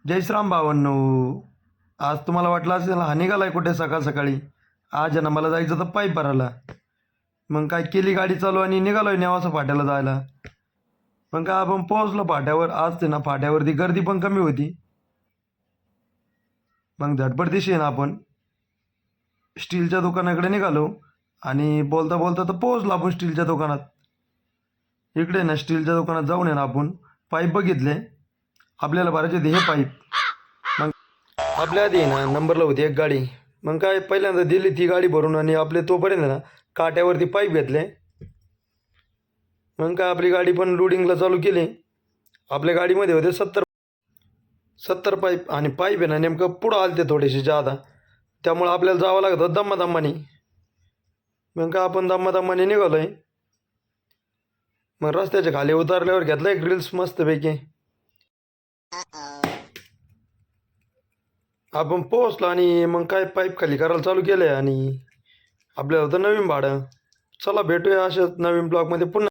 जय श्रीराम भावांनो. आज तुम्हाला वाटलं असेल हा निघालाय कुठे सकाळ सकाळी. आज आहे ना मला जायचं तर पाईप भरायला. मग काय केली गाडी चालू आणि निघालोय नेवासा फाट्याला जायला. मग काय आपण पोहोचलो फाट्यावर. आज ते ना फाट्यावरती गर्दी पण कमी होती. मग झटपट दिशेने आपण स्टीलच्या दुकानाकडे निघालो आणि बोलता बोलता तर पोहोचलो आपण स्टीलच्या दुकानात. इकडे ना स्टीलच्या दुकानात जाऊन आहे ना आपण पाईप बघितले. आपल्याला भरायचे होते हे पाईप. मग आपल्या आधी आहे ना नंबरला होती एक गाडी. मग काय पहिल्यांदा दिली ती गाडी भरून आणि आपले तोपर्यंत ना काट्यावरती पाईप घेतले. मग काय आपली गाडी पण लोडिंगला चालू केली. आपल्या गाडीमध्ये होते 70 पाईप आणि पाईप आहे ना नेमकं पुढं आलते थोडेसे जादा. त्यामुळं आपल्याला जावं लागत होतं दम्मादम्मानी. मग काय आपण दम्मादम्मानी निघालोय. मग रस्त्याच्या खाली उतरल्यावर घेतला एक रील्स मस्तपैकी. आपण पोहोचलो आणि मग काय पाईप खाली करायला चालू केले आणि आपल्याला होतं नवीन भाडं. चला भेटूया अशाच नवीन ब्लॉगमध्ये पुन्हा.